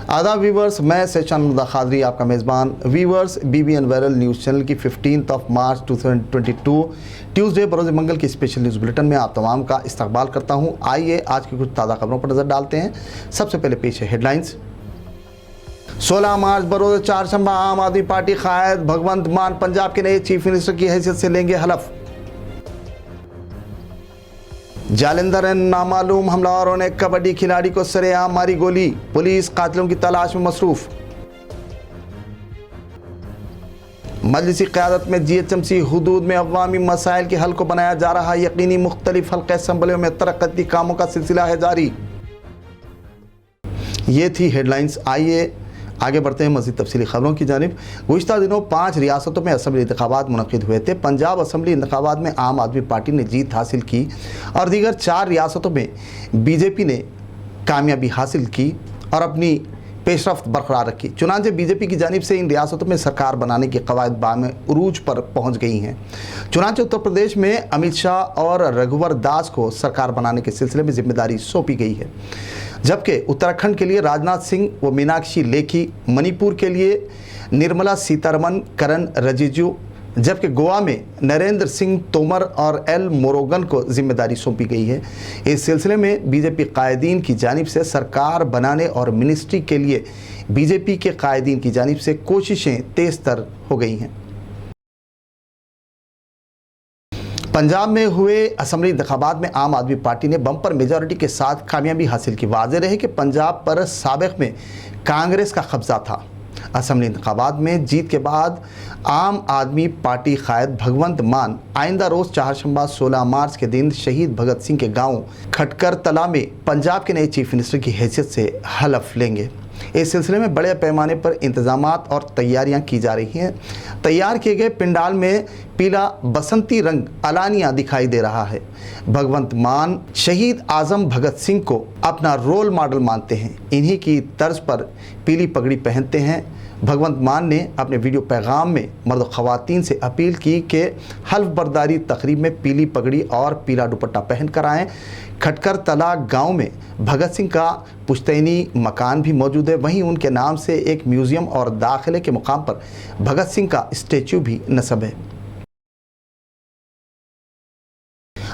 आदाब व्यूवर्स, मैं सेशन खादरी आपका मेज़बान। Viewers, BBN viral news channel की 15 मार्च 2022 ट्यूसडे बरोज़ मंगल की स्पेशल न्यूज़ बुलेटिन में आप तमाम का इस्तकबाल करता हूं। आइए आज की कुछ ताज़ा खबरों पर नज़र डालते हैं। सबसे पहले पेश है हेडलाइंस। 16 मार्च बरोज़ चारशंबा आम आदमी पार्टी कायद भगवंत मान पंजाब के नए चीफ मिनिस्टर की हैसियत से लेंगे हलफ। जालंधर नामालूम हमलावरों ने कबड्डी खिलाड़ी को सरेआम मारी गोली, पुलिस कातिलों की तलाश में मसरूफ। मजलिसी क़यादत में GHMC हुदूद में अवामी मसाइल के हल को बनाया जा रहा यकीनी, मुख्तलिफ हल्के असम्बलियों में तरक्की कामों का सिलसिला है जारी। ये थी हेडलाइंस। आइए आगे बढ़ते हैं मज़ीद तफसीली खबरों की जानिब। गुज़िश्ता दिनों 5 रियासतों में असम्बली इंतखाबात मुनक़िद हुए थे। पंजाब असम्बली इंतखाबात में आम आदमी पार्टी ने जीत हासिल की और दीगर 4 रियासतों में BJP ने कामयाबी हासिल की और अपनी पेशरफ्त बरकरार रखी। चुनांचे BJP की जानिब से इन रियासतों में सरकार बनाने की कवायद बामे उरूज पर पहुँच गई हैं। चुनांचे उत्तर प्रदेश में अमित शाह और रघुवर दास को सरकार बनाने के सिलसिले में जिम्मेदारी सौंपी गई है, जबकि उत्तराखंड के लिए राजनाथ सिंह व मीनाक्षी लेखी, मणिपुर के लिए निर्मला सीतारमण, करण रिजिजू, जबकि गोवा में नरेंद्र सिंह तोमर और एल मोरोगन को जिम्मेदारी सौंपी गई है। इस सिलसिले में BJP कायदीन की जानिब से सरकार बनाने और मिनिस्ट्री के लिए BJP के कायदीन की जानिब से कोशिशें तेज तर हो गई हैं। पंजाब में हुए असम्बली इंतखाबात में आम आदमी पार्टी ने बम्पर मेजॉरिटी के साथ कामयाबी हासिल की। वाज़ेह रहे कि पंजाब पर साबिक़ में कांग्रेस का कब्ज़ा था। असम्बली इंतखाबात में जीत के बाद आम आदमी पार्टी कायद भगवंत मान आइंदा रोज़ चारशंबा 16 मार्च के दिन शहीद भगत सिंह के गांव खटकर तला में पंजाब के नए चीफ मिनिस्टर की हैसियत से हलफ लेंगे। इस सिलसिले में बड़े पैमाने पर इंतजामात और तैयारियां की जा रही हैं। तैयार किए गए पंडाल में पीला बसंती रंग अलानिया दिखाई दे रहा है। भगवंत मान शहीद आज़म भगत सिंह को अपना रोल मॉडल मानते हैं। इन्हीं की तर्ज पर पीली पगड़ी पहनते हैं। भगवंत मान ने अपने वीडियो पैगाम में मर्द ख़वातीन से अपील की कि हल्फ बर्दारी तकरीब में पीली पगड़ी और पीला दुपट्टा पहन कर आएँ। खटकर तला गांव में भगत सिंह का पुश्तैनी मकान भी मौजूद है। वहीं उनके नाम से एक म्यूज़ियम और दाखिले के मुकाम पर भगत सिंह का स्टैचू भी नस्ब है।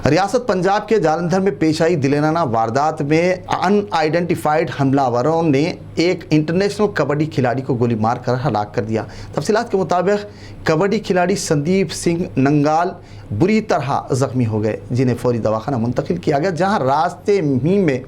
रियासत पंजाब के जालंधर में पेश आई दिलेराना वारदात में अनआइडेंटिफाइड हमलावरों ने एक इंटरनेशनल कबड्डी खिलाड़ी को गोली मारकर हलाक कर दिया। तफसीलात के मुताबिक कबड्डी खिलाड़ी संदीप सिंह नंगाल बुरी तरह ज़ख्मी हो गए, जिन्हें फौरी दवाखाना मुंतकिल किया गया, जहां रास्ते ही में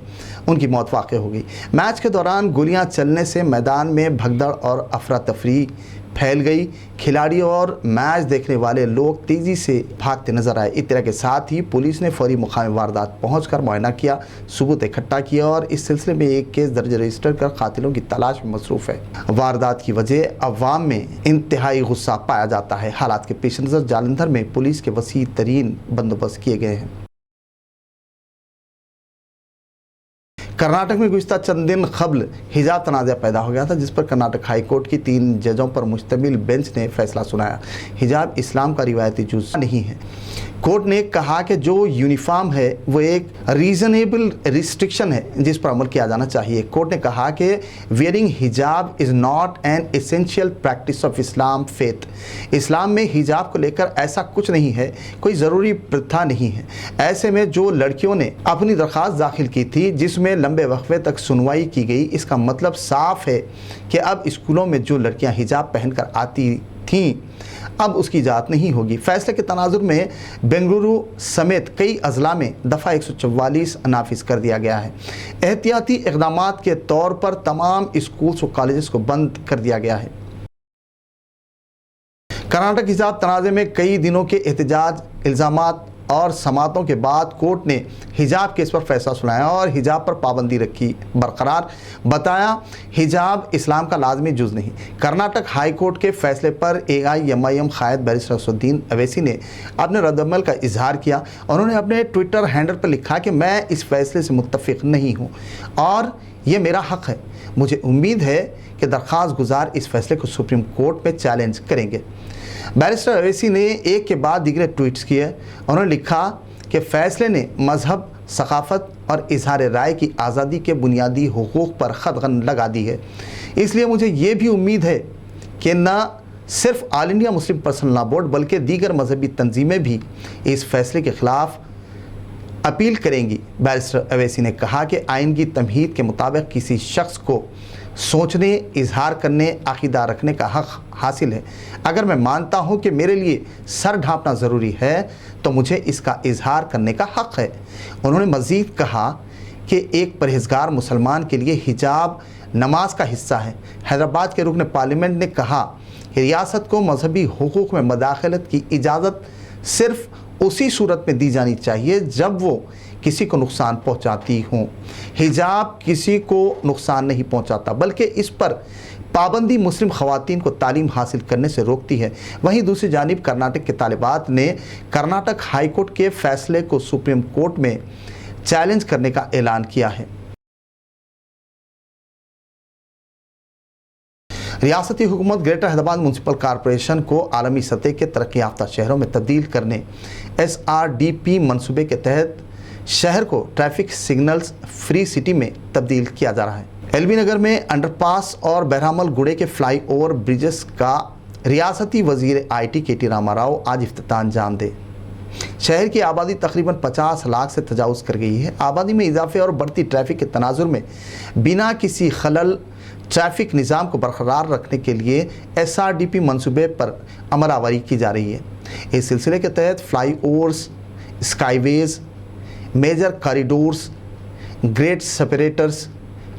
उनकी मौत वाक़ हो गई। मैच के दौरान गोलियां चलने से मैदान में भगदड़ और अफरा तफरी फैल गई। खिलाड़ी और मैच देखने वाले लोग तेज़ी से भागते नजर आए। इस तरह के साथ ही पुलिस ने फौरी मुकाम वारदात पहुंचकर मुआयना किया, सबूत इकट्ठा किया और इस सिलसिले में एक केस दर्ज रजिस्टर कर कातिलों की तलाश में मसरूफ़ है। वारदात की वजह अवाम में इंतहाई गुस्सा पाया जाता है। हालात के पेश नज़र जालंधर में पुलिस के वसी तरीन बंदोबस्त किए गए हैं। कर्नाटक में गुज़िश्ता चंद दिन क़ब्ल हिजाब तनाज़ा पैदा हो गया था, जिस पर कर्नाटक हाई कोर्ट की 3 जजों पर मुश्तमिल बेंच ने फैसला सुनाया। हिजाब इस्लाम का रिवायती जुज़ नहीं है। कोर्ट ने कहा कि जो यूनिफॉर्म है वो एक रीज़नेबल रिस्ट्रिक्शन है जिस पर अमल किया जाना चाहिए। कोर्ट ने कहा कि wearing hijab is not an essential practice of Islam faith. Islam में हिजाब को लेकर ऐसा कुछ नहीं है, कोई ज़रूरी प्रथा नहीं है। ऐसे में जो लड़कियों ने अपनी दरख्वास्त दाखिल की थी जिसमें लंबे वक्फे तक सुनवाई की गई, इसका मतलब साफ है कि अब स्कूलों में जो लड़कियां हिजाब पहनकर आती थीं अब उसकी इजाज़त नहीं होगी। फैसले के तनाजुर में बेंगलुरु समेत कई अजला में दफ़ा 144 नाफिज कर दिया गया है। एहतियाती इक़दामात के तौर पर तमाम स्कूल्स और कॉलेजेस को बंद कर दिया गया है। कर्नाटक हिजाब तनाज़े में कई दिनों के एहतजाज, इल्ज़ामात और समातों के बाद कोर्ट ने हिजाब केस पर फैसला सुनाया और हिजाब पर पाबंदी रखी बरकरार। बताया हिजाब इस्लाम का लाजमी जुज़ नहीं। कर्नाटक हाई कोर्ट के फैसले पर AIMIM कायद बैरिस्टर असदुद्दीन अवैसी ने अपने रद्दअमल का इजहार किया। उन्होंने अपने ट्विटर हैंडल पर लिखा कि मैं इस फैसले से मुत्तफ़िक़ नहीं हूँ और ये मेरा हक़ है। मुझे उम्मीद है कि दरख्वास्त गुजार इस फैसले को सुप्रीम कोर्ट में चैलेंज करेंगे। बैरिस्टर अवैसी ने एक के बाद दीगर ट्वीट्स किए। उन्होंने लिखा कि फ़ैसले ने मज़हब, सकाफ़त और इजहार राय की आज़ादी के बुनियादी हुकूक़ पर ख़दगन लगा दी है। इसलिए मुझे ये भी उम्मीद है कि न सिर्फ all India Muslim personal law board बल्कि दीगर मजहबी तंजीमें भी इस फैसले के ख़िलाफ़ अपील करेंगी। बैरिस्टर अवैसी ने कहा कि आइन की तमहीद के मुताबिक किसी शख्स को सोचने, इजहार करने, अक़ीदा रखने का हक़ हासिल है। अगर मैं मानता हूँ कि मेरे लिए सर ढाँपना ज़रूरी है तो मुझे इसका इजहार करने का हक़ है। उन्होंने मज़ीद कहा कि एक परहेज़गार मुसलमान के लिए हिजाब नमाज का हिस्सा है। हैदराबाद के रुकन पार्लियामेंट ने कहा कि रियासत को मजहबी हुकूक़ में मदाखलत की इजाज़त सिर्फ उसी सूरत में दी जानी चाहिए जब वो किसी को नुकसान पहुंचाती हों। हिजाब किसी को नुकसान नहीं पहुंचाता बल्कि इस पर पाबंदी मुस्लिम ख़वातीन को तालीम हासिल करने से रोकती है। वहीं दूसरी जानिब कर्नाटक के तालिबात ने कर्नाटक हाई कोर्ट के फैसले को सुप्रीम कोर्ट में चैलेंज करने का ऐलान किया है। रियासती हुकूमत ग्रेटर हैदराबाद म्यूनसिपल कॉरपोरेशन को आलमी सतह के तरक्की याफ्ता शहरों में तब्दील करने SRDP मनसूबे के तहत शहर को ट्रैफिक सिग्नल्स फ्री सिटी में तब्दील किया जा रहा है। LB नगर में अंडरपास और बहरामल गुड़े के फ्लाई ओवर ब्रिजेस का रियासती वजीर IT KT रामाराव आज इफ्तिताह अंजाम दे। शहर की आबादी तकरीबन 50 लाख से तजावुज़ कर गई है। आबादी में इजाफे और बढ़ती ट्रैफिक के तनाजुर में बिना किसी खलल ट्रैफिक निज़ाम को बरकरार रखने के लिए SRDP मनसूबे पर अमल आवारी की जा रही है। इस सिलसिले के तहत flyovers, skyways, major corridors, grade separators,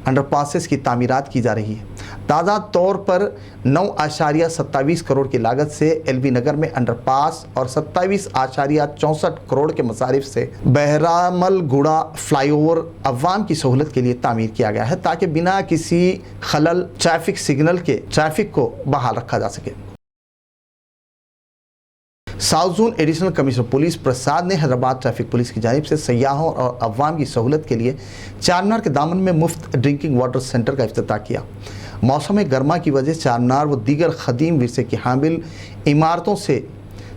underpasses की तामीरात की जा रही है। ताज़ा तौर पर 9.27 करोड़ की लागत से LB नगर में अंडरपास और 27.64 करोड़ के मसारिफ से बहरामल गुड़ा फ्लाईओवर अवाम की सहूलत के लिए तामीर किया गया है ताकि बिना किसी खलल ट्रैफिक सिग्नल के ट्रैफिक को बहाल रखा जा सके। South zone additional commissioner police Prasad ने हैदराबाद ट्रैफिक पुलिस की जानिब से सयाहों और अवाम की सहूलत के लिए चारमीनार के दामन में मुफ्त ड्रिंकिंग वाटर सेंटर का इफ्तिताह किया। मौसम गर्मा की वजह चारमीनार व दीगर ख़दीम विरसे की हामिल इमारतों से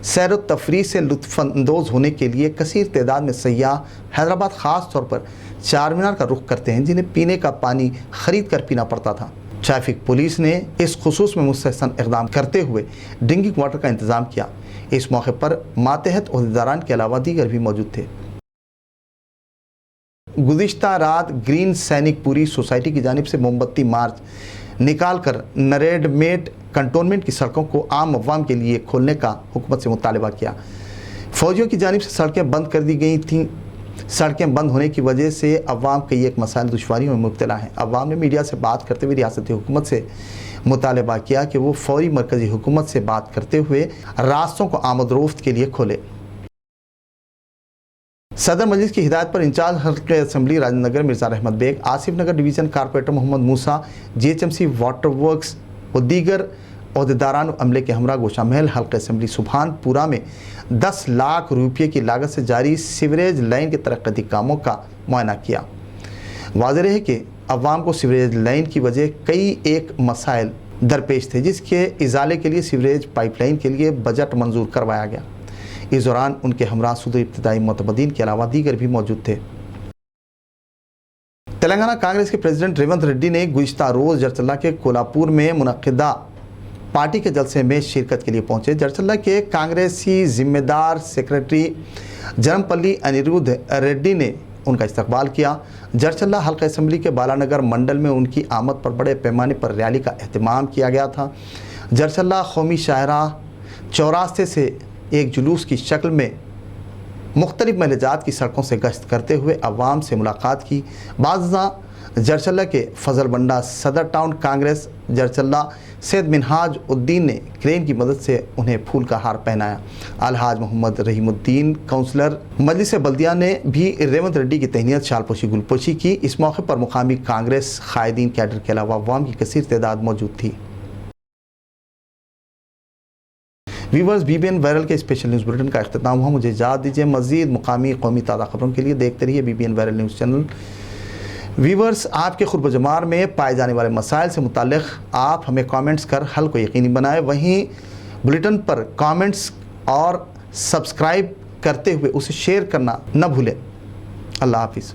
सैर व तफरीह से लुत्फ़अंदोज़ होने के लिए कसीर तादाद में सयाह हैदराबाद ख़ास तौर पर चारमीनार का रुख करते हैं, जिन्हें पीने का पानी ख़रीद कर पीना पड़ता था। ट्रैफिक पुलिस ने इस खुसूस में मुस्तहसन इक़दाम करते हुए ड्रिंकिंग वाटर का इंतज़ाम किया। इस मौके पर मातहत ओहदेदारान के अलावा दीगर भी मौजूद थे। गुज़िश्ता रात ग्रीन सैनिकपुरी सोसाइटी की जानिब से मोमबत्ती मार्च निकाल कर नरेडमेट कंटोनमेंट की सड़कों को आम अवाम के लिए खोलने का हुकूमत से मुतालबा किया। फौजियों की जानिब से सड़कें बंद कर दी गई थीं। सड़कें बंद होने की वजह से अवाम कई एक मसाइल दुश्वारियों में मुब्तला हैं। अवाम ने मीडिया से बात करते हुए रियासती हुकूमत से मुतालबा किया कि वो फौरी मरकज़ी हुकूमत से बात करते हुए रास्तों को आमद-ओ-रफ्त के लिए खोले। सदर मजलिस की हिदायत पर इंचार्ज हल्के असम्बली राजेंद्र नगर मिर्ज़ा रहमत बेग, आसिफ नगर डिवीज़न कारपोरेटर मोहम्मद मूसा, GHMC वाटर वर्क्स और दीगर ओहदेदारान अमले के हमरा गोशा महल हल्के असम्बली सुभानपुरा में 10 लाख रुपये की लागत से जारी सीवरेज लाइन के तरक्की कामों का मुआयना किया। वाज़ेह है कि अवाम को सीवरेज लाइन की वजह कई एक मसाइल दरपेश थे, जिसके इजाले के लिए सीवरेज पाइपलाइन के लिए बजट मंजूर करवाया गया। इस दौरान उनके हमरा सदर इब्तिदाई मुतबदीन के अलावा दीगर भी मौजूद थे। तेलंगाना कांग्रेस के प्रेसिडेंट रेवंत रेड्डी ने गुज़िश्ता रोज़ जरचल्ला के कोल्हापुर में मुनक्किदा पार्टी के जलसे में शिरकत के लिए पहुंचे। जरचल्ला के कांग्रेसी जिम्मेदार सेक्रेटरी जरमपल्ली अनिरुद्ध रेड्डी ने उनका इस्तकबाल किया। जरचल्ला हल्का असम्बली के बालानगर मंडल में उनकी आमद पर बड़े पैमाने पर रैली का एहतमाम किया गया था। जरचल्ला कौमी शाहरा चौरास्ते से एक जुलूस की शक्ल में मुख्तलिफ महलजात की सड़कों से गश्त करते हुए अवाम से मुलाकात की। बाज़ा जरचल्ला के फजल बंडा सदर टाउन कांग्रेस जरचल्ला सैयद मिनहाज उद्दीन ने क्रेन की मदद से उन्हें फूल का हार पहनाया। अलहाज मोहम्मद रहीमुद्दीन काउंसलर मजलिस बल्दिया ने भी रेवंत रेड्डी की तहनीत शालपोशी गुलपोशी की। इस मौके पर मुकामी कांग्रेस कायदीन कैडर के अलावा अवाम की कसीर तादाद मौजूद थी। व्यूवर्स, BBN वायरल के स्पेशल न्यूज़ बुलेटिन का इख्तिताम हुआ। मुझे इजाज़त दीजिए। मज़ीद मुकामी कौमी ताज़ा खबरों के लिए देखते रहिए BBN viral news channel. Viewers, आपके खुर्ब जमार में पाए जाने वाले मसाइल से मुताल्लिक़ आप हमें कमेंट्स कर हल को यकीनी बनाएं। वहीं बुलेटिन पर कमेंट्स और सब्सक्राइब करते हुए उसे शेयर करना न भूलें। अल्लाह हाफिज़।